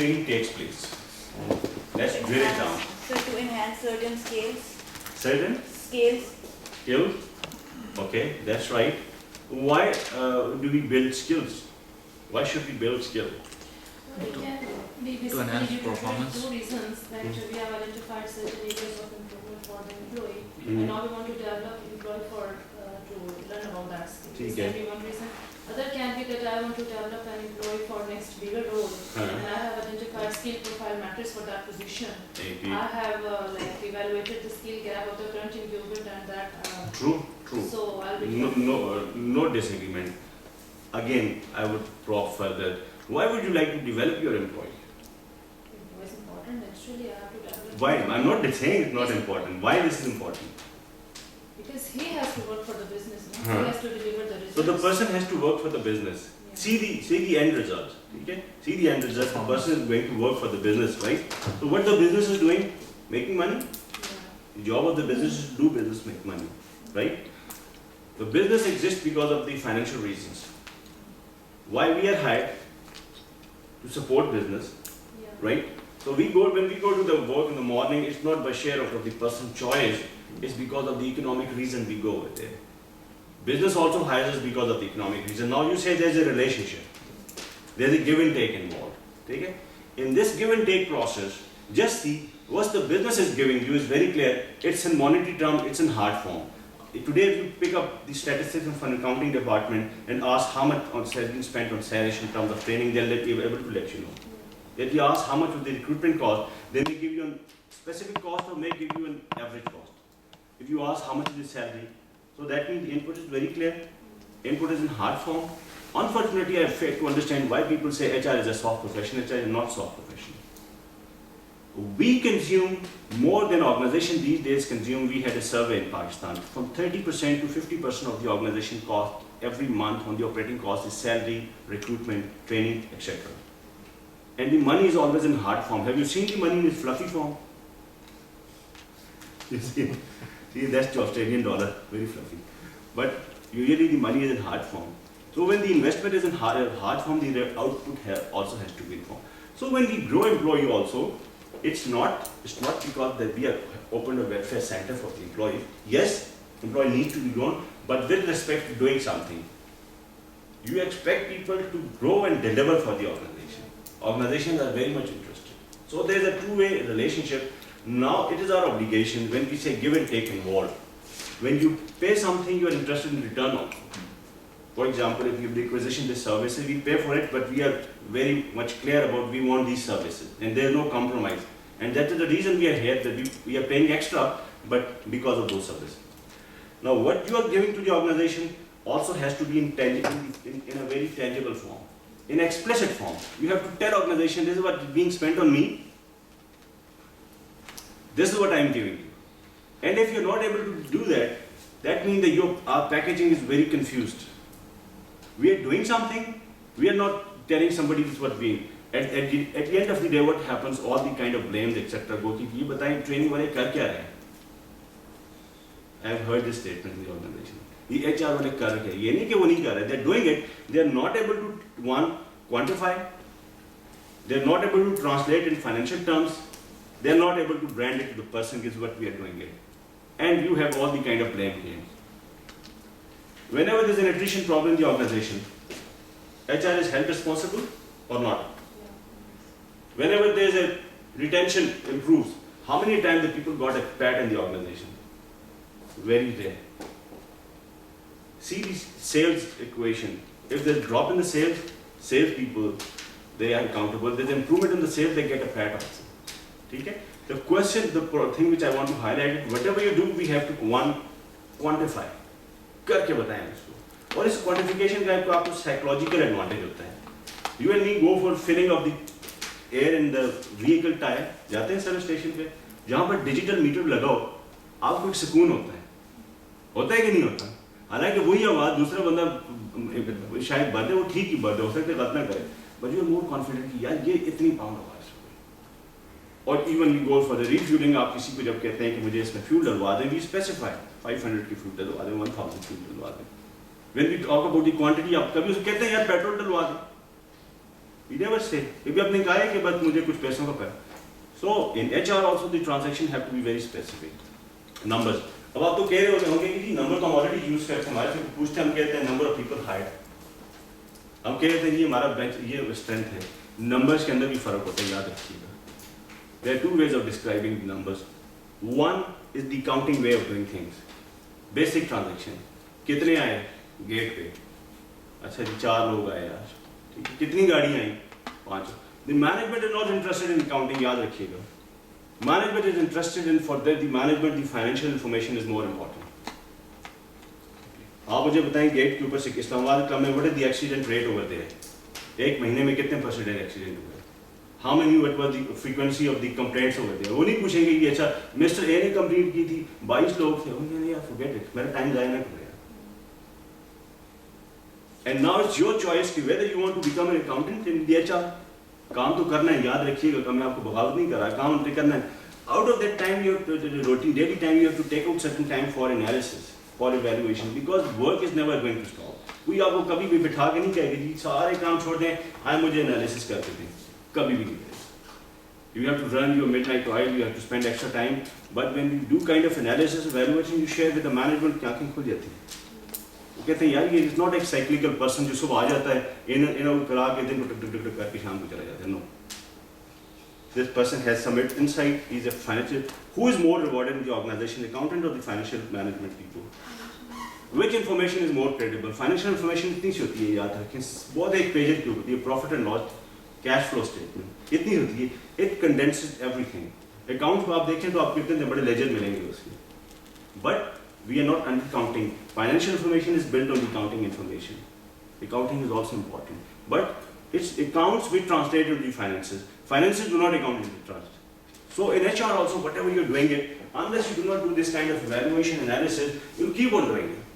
training takes place? Let's drill it down. So to enhance certain skills. Certain Skills. skills. Okay, that's right. Why do we build skills? Why should we build skill? It can be To enhance basically due to performance. two reasons that we have identified certain areas of improvement for the employee, Mhm. and now we want to develop employee for to learn about that skill. This Okay. can be one reason. Other can be that I want to develop an employee for next bigger role, and I have identified skill profile matters for that position. Okay. I have evaluated the skill gap of the current incumbent and that. True, true. So I'll be. No disagreement. Again, I would prop further. Why would you like to develop your employee? It was important. Naturally, I have to develop. Why? I'm not saying it's not important. Why this is important? Because he has to work for the business. No? Huh. He has to deliver the results. So the person has to work for the business. Yeah. See the end result. Okay? See the end result. The person is going to work for the business, right? So what the business is doing? Making money. Yeah. The job of the business is to do business, make money, right? The business exists because of the financial reasons. Why we are hired? To support business, Yeah. right? So when we go to the work in the morning, it's not by share of the person's choice, it's because of the economic reason we go with it. Business also hires us because of the economic reason. Now you say there's a relationship, there's a give and take involved. Okay? In this give and take process, just see what the business is giving you is very clear. It's in monetary term, it's in hard form. Today, if you pick up the statistics from an accounting department and ask how much has been spent on salaries in terms of training, they'll be able to let you know. If you ask how much would the recruitment cost, they may give you a specific cost or may give you an average cost. If you ask how much is the salary, so that means the input is very clear. Input is in hard form. Unfortunately, I fail to understand why people say HR is a soft profession. HR is not soft profession. We consume more than organization these days consume. We had a survey in Pakistan. From 30% to 50% of the organization cost every month on the operating cost is salary, recruitment, training, etc. And the money is always in hard form. Have you seen the money in its fluffy form? You see, that's the Australian dollar, very fluffy. But usually the money is in hard form. So when the investment is in hard form, the output also has to be in form. So when we grow employee also, it's not because that we have opened a welfare center for the employee. Yes, employee needs to be grown, but with respect to doing something. You expect people to grow and deliver for the organization. Organizations are very much interested. So there's a two-way relationship. Now it is our obligation when we say give and take involved. When you pay something, you are interested in return also. For example, if you requisition this services, we pay for it, but we are very much clear about we want these services, and there is no compromise. And that is the reason we are here, that we are paying extra, but because of those services. Now, what you are giving to the organization also has to be in a very tangible form, in explicit form. You have to tell organization, this is what is being spent on me, this is what I am giving you. And if you are not able to do that, that means that our packaging is very confused. We are doing something, we are not telling somebody this is what we. At the end of the day, what happens, all the kind of blames, etc. go कि ये बताएं training वाले कर क्या रहे हैं? I have heard this statement in the organization. ये HR वाले कर क्या? ये नहीं कि वो नहीं कर रहे. They are doing it. They are not able to quantify. They are not able to translate in financial terms. They are not able to brand it to the person is what we are doing it. And you have all the kind of blame games. Whenever there is an attrition problem in the organization, HR is held responsible or not? Whenever there is a retention improves, how many times the people got a pat in the organization? Very rare. See the sales equation. If there's a drop in the sales people, they are accountable. There's improvement in the sales, they get a pat also. Okay? The question, the thing which I want to highlight is, whatever you do, we have to quantify. करके बताएं उसको. और इस quantification का आपको psychological advantage होता है. You and me go for filling of the air in the vehicle tire. जाते हैं सर्विस स्टेशन पे, जहाँ पर डिजिटल मीटर लगाओ, आपको एक सुकून होता है. होता है कि नहीं होता? हालांकि वही आवाज़ दूसरा बंदा शायद बंद है, वो ठीक ही बंद है, हो सकता है गलत ना करे. But you are more confident कि यार ये इतनी पाउंड आवाज़. और even we go for the refuelling. आप किसी को जब कहते हैं कि मुझे इसमें फ्यूल डलवा दें, वी स्पेसिफाई 500 की फ्यूल डलवा दें, 1000 फ्यूल डलवा दें. When we talk about the quantity, आप कभी उसे कहते हैं यार पेट्रोल डलवा दें. We never say. कभी आपने कहा है कि बस मुझे कुछ पैसों का पैसा. So in HR also the transaction have to be very specific. Numbers. अब आप तो कह रहे होंगे कि जी नंबर तो हम ऑलरेडी यूज करते हैं, हमारे से पूछते हैं, हम कहते हैं नंबर ऑफ पीपल हायर्ड. हम कहते हैं जी हमारा बेंच ये स्ट्रेंथ है. नंबर्स के अंदर भी फर्क होता है, याद रखिएगा. There are two ways of describing the numbers. One is the counting way of doing things. Basic transaction. कितने आए गेट पे? अच्छा जी 4 लोग आए आज. ठीक है. कितनी गाड़ियाँ आई? 5. The management is not interested in counting, याद रखिएगा. Management is interested in, for that the management the financial information is more important. आप मुझे बताएं गेट के ऊपर से इस्लामाबाद क्लब में what is the accident rate over there? एक महीने में कितने % एक्सीडेंट हुए? How many what was the frequency of the complaints over there? वो नहीं पूछेंगे कि अच्छा मिस्टर ए ने कंप्लेंट की थी 22 लोग थे, उन्होंने यार forget it, मेरा टाइम जाया ना करेगा. And now it's your choice कि whether you want to become an accountant in the HR. काम तो करना है, याद रखिएगा. काम मैं आपको बगावत नहीं कर रहा, काम तो करना है. Out of that time, you have to, the routine daily time, you have to take out certain time for analysis, for evaluation, because work is never going to stop. कोई आपको कभी भी बिठा के नहीं कहेगा जी सारे काम छोड़ दें, आए मुझे एनालिसिस करके दें, कभी भी नहीं करेगा. You have to run your midnight oil, you have to spend extra time, but when you do kind of analysis, evaluation, you share with the management, की आंखें खुल जाती हैं. वो कहते हैं यार ये इज नॉट एक साइक्लिकल पर्सन जो सुबह आ जाता है इन आउट करा के दिन को टक टक टक करके शाम को चला जाता है. No, this person has some insight. He is a financial who is more rewarded in the organization, accountant और the financial management people. Which information is more credible? Financial information इतनी सी होती है, याद रखें, बहुत एक पेज की होती है. Profit and loss, cash flow statement इतनी होती है. It condenses everything. अकाउंट को आप देखें तो आपको इतने बड़े लेजर मिलेंगे उसके. But we are not counting. Financial information is built on the accounting information. Accounting is also important, but it's accounts which translate into the finances. Finances do not account into trust. So in HR also, whatever you're doing it, unless you do not do this kind of evaluation analysis, you'll keep on doing it.